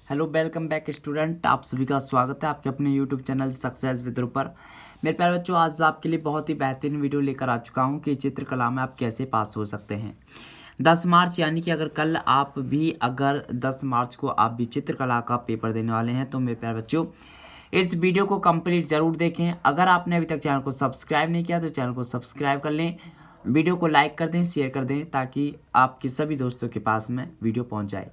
Hello welcome back student, आप सभी का स्वागत है आपके अपने यूट्यूब चैनल सक्सेस विद पर। मेरे प्यारे बच्चों, आज आपके लिए बहुत ही बेहतरीन वीडियो लेकर आ चुका हूं कि चित्रकला में आप कैसे पास हो सकते हैं। 10 मार्च यानी कि अगर कल आप भी अगर 10 मार्च को आप भी चित्रकला का पेपर देने वाले हैं तो मेरे प्यारे बच्चों इस वीडियो को कंप्लीट ज़रूर देखें। अगर आपने अभी तक चैनल को सब्सक्राइब नहीं किया तो चैनल को सब्सक्राइब कर लें, वीडियो को लाइक कर दें, शेयर कर दें ताकि आपके सभी दोस्तों के पास में वीडियो पहुँच जाए।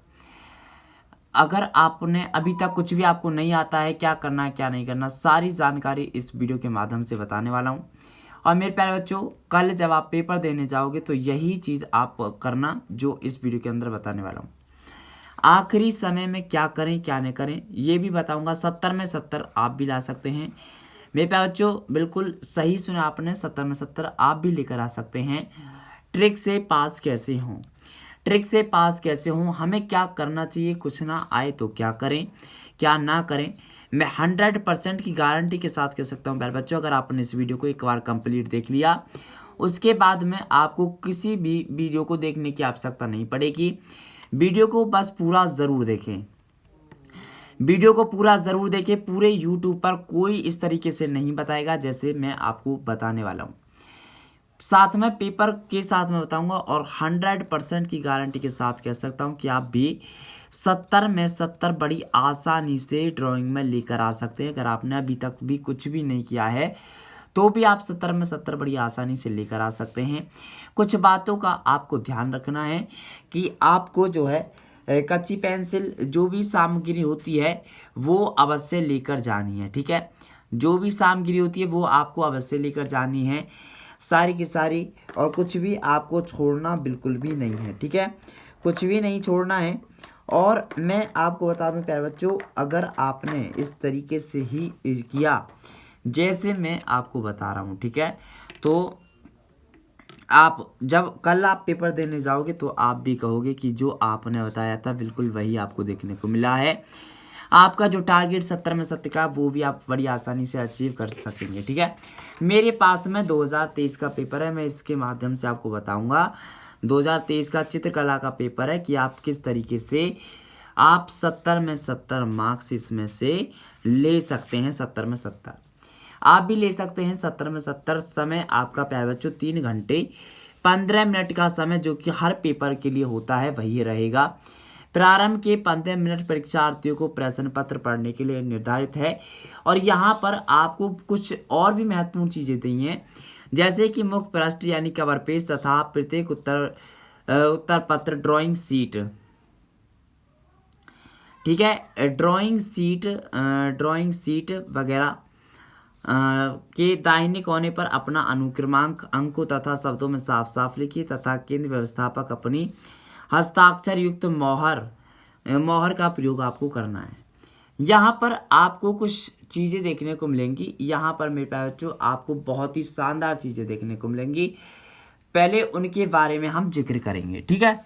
अगर आपने अभी तक कुछ भी आपको नहीं आता है, क्या करना है क्या नहीं करना, सारी जानकारी इस वीडियो के माध्यम से बताने वाला हूँ। और मेरे प्यारे बच्चों, कल जब आप पेपर देने जाओगे तो यही चीज़ आप करना जो इस वीडियो के अंदर बताने वाला हूँ। आखिरी समय में क्या करें क्या नहीं करें ये भी बताऊँगा। 70 में 70 आप भी ला सकते हैं। मेरे प्यारे बच्चों, बिल्कुल सही सुना आपने, 70 में 70 आप भी लेकर आ सकते हैं। ट्रिक से पास कैसे हों, ट्रिक से पास कैसे हों, हमें क्या करना चाहिए, कुछ ना आए तो क्या करें क्या ना करें, मैं 100% की गारंटी के साथ कह सकता हूँ। प्यारे बच्चों, अगर आपने इस वीडियो को एक बार कंप्लीट देख लिया उसके बाद में आपको किसी भी वीडियो को देखने की आवश्यकता नहीं पड़ेगी। वीडियो को बस पूरा ज़रूर देखें, वीडियो को पूरा ज़रूर देखें। पूरे यूट्यूब पर कोई इस तरीके से नहीं बताएगा जैसे मैं आपको बताने वाला हूँ। साथ में पेपर के साथ में बताऊंगा और 100% की गारंटी के साथ कह सकता हूं कि आप भी 70 में 70 बड़ी आसानी से ड्राइंग में लेकर आ सकते हैं। अगर आपने अभी तक भी कुछ भी नहीं किया है तो भी आप 70 में 70 बड़ी आसानी से लेकर आ सकते हैं। कुछ बातों का आपको ध्यान रखना है कि आपको जो है कच्ची पेंसिल जो भी सामग्री होती है वो अवश्य लेकर जानी है। ठीक है, जो भी सामग्री होती है वो आपको अवश्य लेकर जानी है, सारी की सारी। और कुछ भी आपको छोड़ना बिल्कुल भी नहीं है। ठीक है, कुछ भी नहीं छोड़ना है। और मैं आपको बता दूं प्यारे बच्चों, अगर आपने इस तरीके से ही किया जैसे मैं आपको बता रहा हूं, ठीक है, तो आप जब कल आप पेपर देने जाओगे तो आप भी कहोगे कि जो आपने बताया था बिल्कुल वही आपको देखने को मिला है। आपका जो टारगेट 70 में 70 का वो भी आप बड़ी आसानी से अचीव कर सकेंगे। ठीक है, मेरे पास में 2023 का पेपर है, मैं इसके माध्यम से आपको बताऊंगा। 2023 का चित्रकला का पेपर है कि आप किस तरीके से आप 70 में 70 मार्क्स इसमें से ले सकते हैं। 70 में 70 आप भी ले सकते हैं। 70 में 70 समय आपका प्यारे बच्चों 3 घंटे 15 मिनट का समय जो कि हर पेपर के लिए होता है वही रहेगा। प्रारंभ के 15 मिनट परीक्षार्थियों को प्रश्न पत्र पढ़ने के लिए निर्धारित है। और यहाँ पर आपको कुछ और भी महत्वपूर्ण चीज़ें दी हैं जैसे कि मुख्य प्रश्न यानी कवर पेज तथा प्रत्येक उत्तर पत्र ड्राइंग सीट। ठीक है, ड्राइंग सीट वगैरह के दाहिने कोने पर अपना अनुक्रमांक अंकों तथा शब्दों में साफ साफ लिखिए तथा केंद्र व्यवस्थापक अपनी हस्ताक्षर युक्त मोहर का प्रयोग आपको करना है। यहाँ पर आपको कुछ चीज़ें देखने को मिलेंगी। यहाँ पर मेरे प्यारे बच्चों आपको बहुत ही शानदार चीज़ें देखने को मिलेंगी, पहले उनके बारे में हम जिक्र करेंगे। ठीक है,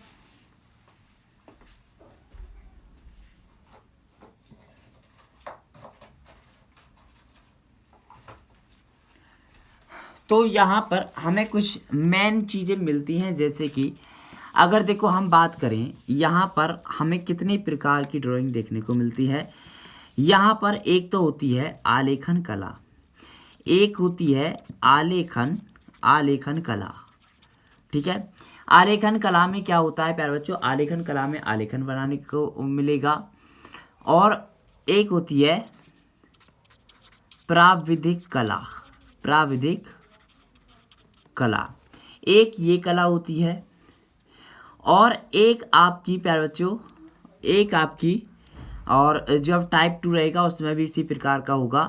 तो यहाँ पर हमें कुछ मेन चीज़ें मिलती हैं जैसे कि अगर देखो हम बात करें यहाँ पर हमें कितने प्रकार की ड्राइंग देखने को मिलती है। यहाँ पर एक तो होती है आलेखन कला, एक होती है आलेखन कला। ठीक है, आलेखन कला में क्या होता है प्यारे बच्चों, आलेखन कला में आलेखन बनाने को मिलेगा। और एक होती है प्राविधिक कला, एक ये कला होती है। और एक आपकी प्यारे बच्चों, एक आपकी और जब टाइप 2 रहेगा उसमें भी इसी प्रकार का होगा।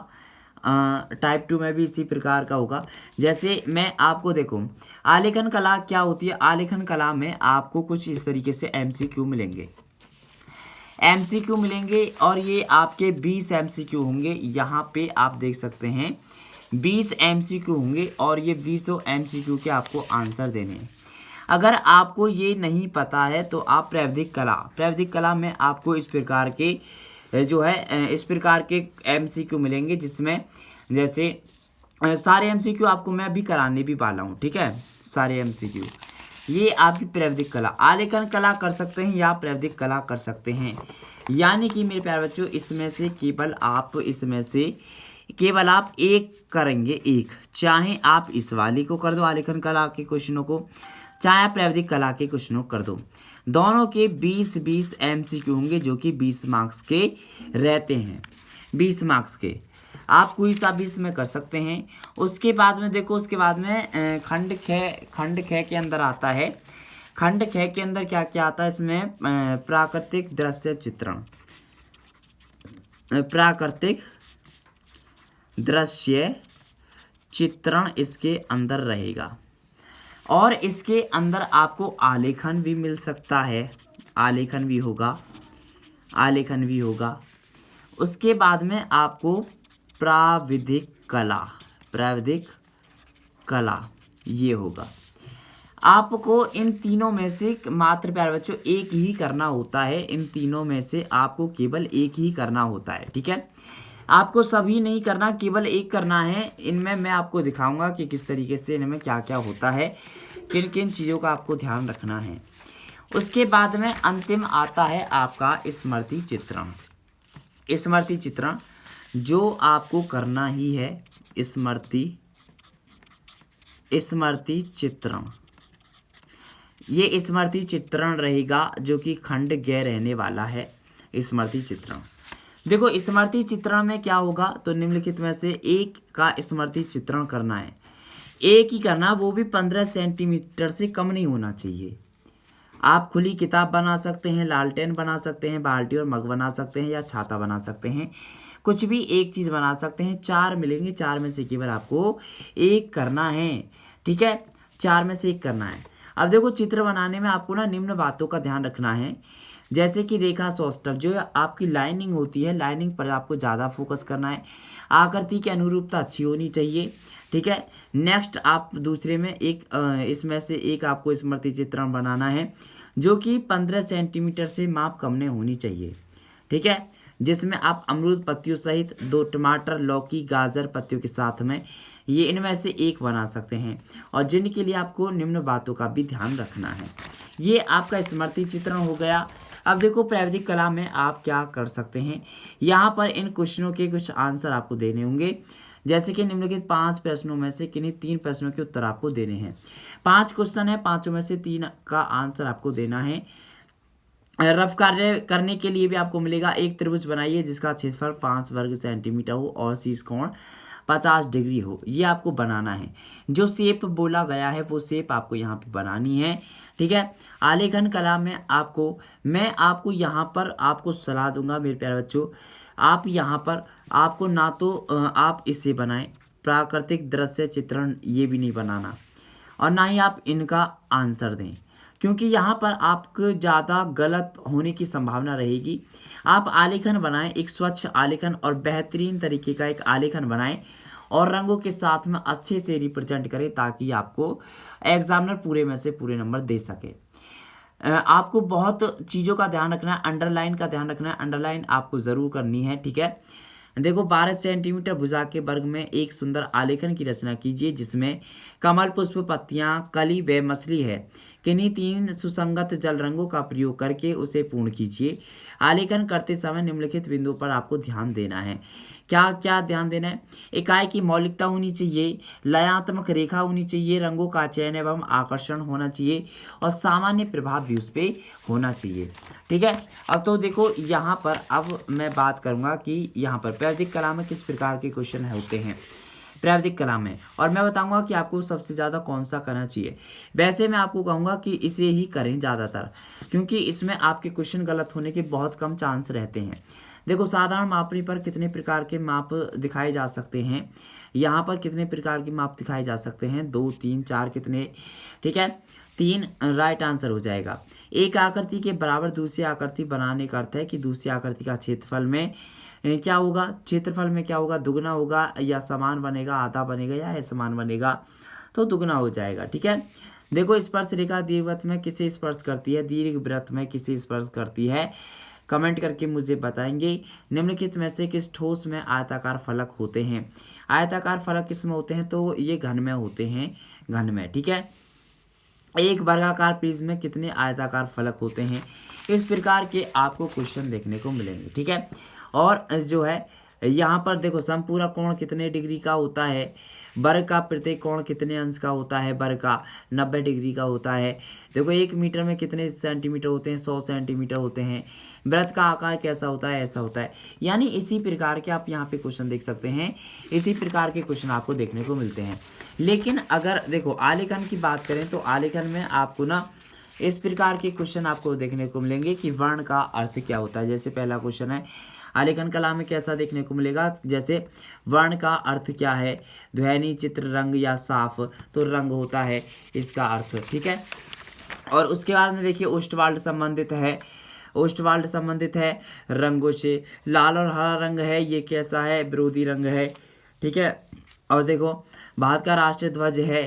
टाइप 2 में भी इसी प्रकार का होगा। जैसे मैं आपको देखूं आलेखन कला क्या होती है। आलेखन कला में आपको कुछ इस तरीके से एमसीक्यू मिलेंगे और ये आपके 20 एमसीक्यू होंगे। यहाँ पे आप देख सकते हैं 20 एमसीक्यू होंगे और ये 20 एमसीक्यू के आपको आंसर देने हैं। अगर आपको ये नहीं पता है तो आप प्राविधिक कला में आपको इस प्रकार के जो है इस प्रकार के एमसीक्यू मिलेंगे जिसमें जैसे सारे एमसीक्यू आपको मैं अभी कराने भी वाला हूँ। ठीक है, सारे एमसीक्यू ये आपकी प्राविधिक कला, आलेखन कला कर सकते हैं या प्राविधिक कला कर सकते हैं। यानी कि मेरे प्यारे बच्चों इसमें से केवल आप एक करेंगे, एक, चाहे आप इस वाली को कर दो आलेखन कला के क्वेश्चनों को, चाहे आप प्राविधिक कला के क्वेश्चनों को कर दो। दोनों के 20-20 MCQ होंगे जो कि 20 मार्क्स के रहते हैं, 20 मार्क्स के। आप कोई सा भी इसमें कर सकते हैं। उसके बाद में देखो, उसके बाद में खंड ख के अंदर आता है। खंड ख के अंदर क्या क्या आता है इसमें? प्राकृतिक दृश्य चित्रण, प्राकृतिक दृश्य चित्रण इसके अंदर रहेगा। और इसके अंदर आपको आलेखन भी मिल सकता है, आलेखन भी होगा, आलेखन भी होगा। उसके बाद में आपको प्राविधिक कला, प्राविधिक कला ये होगा। आपको इन तीनों में से मात्र प्यारे बच्चों एक ही करना होता है। इन तीनों में से आपको केवल एक ही करना होता है, ठीक है। आपको सभी नहीं करना, केवल एक करना है। इनमें मैं आपको दिखाऊंगा कि किस तरीके से इनमें क्या क्या होता है, किन किन चीज़ों का आपको ध्यान रखना है। उसके बाद में अंतिम आता है आपका स्मृति चित्रण। स्मृति चित्रण जो आपको करना ही है, स्मृति चित्रण। ये स्मृति चित्रण रहेगा जो कि खंड ग रहने वाला है, स्मृति चित्रण। देखो स्मृति चित्रण में क्या होगा, तो निम्नलिखित में से एक का स्मृति चित्रण करना है, एक ही करना, वो भी 15 सेंटीमीटर से कम नहीं होना चाहिए। आप खुली किताब बना सकते हैं, लालटेन बना सकते हैं, बाल्टी और मग बना सकते हैं, या छाता बना सकते हैं, कुछ भी एक चीज़ बना सकते हैं। 4 मिलेंगे, 4 में से केवल आपको एक करना है, ठीक है, 4 में से एक करना है। अब देखो चित्र बनाने में आपको ना निम्न बातों का ध्यान रखना है, जैसे कि रेखा सौष्ठव, जो आपकी लाइनिंग होती है, लाइनिंग पर आपको ज़्यादा फोकस करना है। आकृति की अनुरूपता अच्छी होनी चाहिए, ठीक है। नेक्स्ट आप दूसरे में एक इसमें से एक आपको स्मृति चित्रण बनाना है जो कि 15 सेंटीमीटर से माप कम नहीं होनी चाहिए, ठीक है, जिसमें आप अमरूद पत्तियों सहित 2 टमाटर, लौकी, गाजर पत्तियों के साथ में ये इनमें से एक बना सकते हैं, और जिनके लिए आपको निम्न बातों का भी ध्यान रखना है। ये आपका स्मृति चित्रण हो गया। अब देखो प्राविधिक कला में आप क्या कर सकते हैं, यहाँ पर इन क्वेश्चनों के कुछ आंसर आपको देने होंगे। जैसे कि निम्नलिखित 5 प्रश्नों में से किन्हीं 3 प्रश्नों के उत्तर आपको देने हैं। 5 क्वेश्चन है, 5 में से 3 का आंसर आपको देना है। रफ कार्य करने के लिए भी आपको मिलेगा, एक त्रिभुज बनाइए जिसका क्षेत्रफल 5 वर्ग सेंटीमीटर हो और शीर्ष कोण 50 डिग्री हो, ये आपको बनाना है। जो शेप बोला गया है वो शेप आपको यहाँ पे बनानी है, ठीक है। आलेखन कला में मैं आपको यहाँ पर आपको सलाह दूंगा मेरे प्यारे बच्चों, आप यहाँ पर आपको ना तो आप इसे बनाएं प्राकृतिक दृश्य चित्रण, ये भी नहीं बनाना, और ना ही आप इनका आंसर दें, क्योंकि यहाँ पर आपको ज़्यादा गलत होने की संभावना रहेगी। आप आलेखन बनाएं, एक स्वच्छ आलेखन और बेहतरीन तरीके का एक आलेखन बनाएं, और रंगों के साथ में अच्छे से रिप्रेजेंट करें, ताकि आपको एग्जामिनर पूरे में से पूरे नंबर दे सके। आपको बहुत चीज़ों का ध्यान रखना है, अंडरलाइन का ध्यान रखना है, अंडरलाइन आपको ज़रूर करनी है, ठीक है। देखो 12 सेंटीमीटर भुजा के वर्ग में एक सुंदर आलेखन की रचना कीजिए जिसमें कमल, पुष्प, पत्तियाँ, कली व मछली है। किन्हीं 3 सुसंगत जल रंगों का प्रयोग करके उसे पूर्ण कीजिए। आलेखन करते समय निम्नलिखित बिंदुओं पर आपको ध्यान देना है। क्या क्या ध्यान देना है? इकाई की मौलिकता होनी चाहिए, लयात्मक रेखा होनी चाहिए, रंगों का चयन एवं आकर्षण होना चाहिए, और सामान्य प्रभाव भी उस पर होना चाहिए, ठीक है। अब तो देखो यहाँ पर अब मैं बात करूँगा कि यहाँ पर प्राविधिक कला में किस प्रकार के क्वेश्चन होते हैं प्राविधिक कला में, और मैं बताऊंगा कि आपको सबसे ज़्यादा कौन सा करना चाहिए। वैसे मैं आपको कहूँगा कि इसे ही करें ज़्यादातर, क्योंकि इसमें आपके क्वेश्चन गलत होने के बहुत कम चांस रहते हैं। देखो साधारण मापनी पर कितने प्रकार के माप दिखाए जा सकते हैं, यहाँ पर कितने प्रकार के माप दिखाए जा सकते हैं, 2, 3, 4 कितने, ठीक है, 3 राइट आंसर हो जाएगा। एक आकृति के बराबर दूसरी आकृति बनाने का अर्थ है कि दूसरी आकृति का क्षेत्रफल में क्या होगा, क्षेत्रफल में क्या होगा, दुगना होगा, या समान बनेगा, आधा बनेगा, या असमान बनेगा, तो दुगना हो जाएगा, ठीक है। देखो स्पर्श रेखा दीर्घवृत्त में किसे स्पर्श करती है, दीर्घवृत्त में किसे स्पर्श करती है, कमेंट करके मुझे बताएंगे। निम्नलिखित में से किस ठोस में आयताकार फलक होते हैं? आयताकार फलक किस में होते हैं? तो ये घन में होते हैं, घन में, ठीक है। एक वर्गाकार प्रिज्म में कितने आयताकार फलक होते हैं। इस प्रकार के आपको क्वेश्चन देखने को मिलेंगे, ठीक है। और जो है यहाँ पर देखो समपूरा कोण कितने डिग्री का होता है, वर्ग का प्रत्येक कोण कितने अंश का होता है, वर्ग का 90 डिग्री का होता है। देखो 1 मीटर में कितने सेंटीमीटर होते हैं, 100 सेंटीमीटर होते हैं। वृत्त का आकार कैसा होता है, ऐसा होता है। यानी इसी प्रकार के आप यहाँ पे क्वेश्चन देख सकते हैं, इसी प्रकार के क्वेश्चन आपको देखने को मिलते हैं। लेकिन अगर देखो आलेखन की बात करें तो आलेखन में आपको ना इस प्रकार के क्वेश्चन आपको देखने को मिलेंगे कि वर्ण का अर्थ क्या होता है। जैसे पहला क्वेश्चन है आलेखन कला में कैसा देखने को मिलेगा, जैसे वर्ण का अर्थ क्या है, ध्वनि चित्र रंग या साफ, तो रंग होता है इसका अर्थ, ठीक है। और उसके बाद में देखिए ओस्टवाल्ड संबंधित है, ओस्टवाल्ड संबंधित है रंगों से। लाल और हरा रंग है, ये कैसा है, विरोधी रंग है, ठीक है। और देखो भारत का राष्ट्रीय ध्वज है,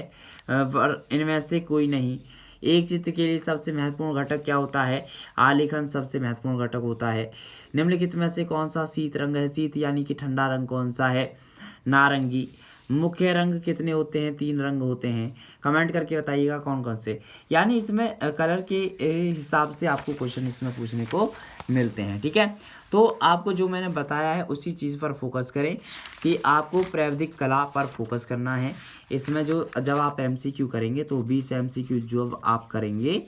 इनमें से कोई नहीं। एक चित्र के लिए सबसे महत्वपूर्ण घटक क्या होता है, आलेखन सबसे महत्वपूर्ण घटक होता है। निम्नलिखित में से कौन सा शीत रंग है, शीत यानी कि ठंडा रंग कौन सा है, नारंगी। मुख्य रंग कितने होते हैं, 3 रंग होते हैं। कमेंट करके बताइएगा कौन कौन से। यानी इसमें कलर के हिसाब से आपको क्वेश्चन इसमें पूछने को मिलते हैं, ठीक है। तो आपको जो मैंने बताया है उसी चीज़ पर फोकस करें कि आपको प्राविधिक कला पर फोकस करना है। इसमें जो जब आप MCQ करेंगे तो 20 MCQ जो आप करेंगे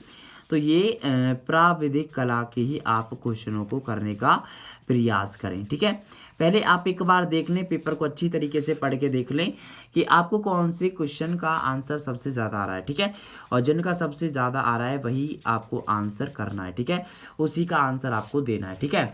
तो ये प्राविधिक कला के ही आप क्वेश्चनों को करने का प्रयास करें, ठीक है। पहले आप एक बार देख लें, पेपर को अच्छी तरीके से पढ़ के देख लें कि आपको कौन से क्वेश्चन का आंसर सबसे ज़्यादा आ रहा है, ठीक है। और जिनका सबसे ज़्यादा आ रहा है वही आपको आंसर करना है, ठीक है, उसी का आंसर आपको देना है, ठीक है।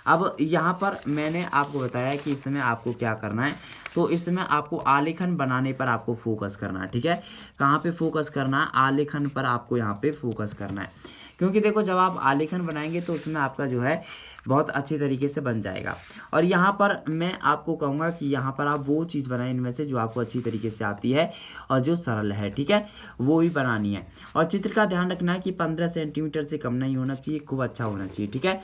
अब यहाँ पर मैंने आपको बताया कि इसमें आपको क्या करना है, तो इसमें आपको आलेखन बनाने पर आपको फोकस करना है, ठीक है। कहाँ पे फोकस करना है, आलेखन पर आपको यहाँ पे फोकस करना है। क्योंकि देखो जब आप आलेखन बनाएंगे तो उसमें आपका जो है बहुत अच्छी तरीके से बन जाएगा। और यहाँ पर मैं आपको कहूँगा कि यहाँ पर आप वो चीज़ बनाएं इनमें से जो आपको अच्छी तरीके से आती है और जो सरल है, ठीक है, वो ही बनानी है। और चित्र का ध्यान रखना है कि 15 सेंटीमीटर से कम नहीं होना चाहिए, खूब अच्छा होना चाहिए, ठीक है।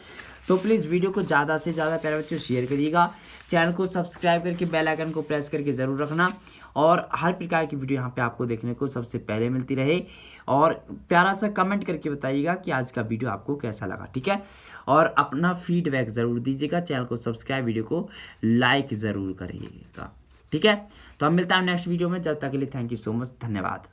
तो प्लीज़ वीडियो को ज़्यादा से ज़्यादा प्यारे बच्चों शेयर करिएगा, चैनल को सब्सक्राइब करके बेल आइकन को प्रेस करके ज़रूर रखना, और हर प्रकार की वीडियो यहाँ पे आपको देखने को सबसे पहले मिलती रहे। और प्यारा सा कमेंट करके बताइएगा कि आज का वीडियो आपको कैसा लगा, ठीक है। और अपना फीडबैक ज़रूर दीजिएगा, चैनल को सब्सक्राइब, वीडियो को लाइक ज़रूर करिएगा, ठीक है। तो हम मिलते हैं नेक्स्ट वीडियो में, जब तक के लिए थैंक यू सो मच, धन्यवाद।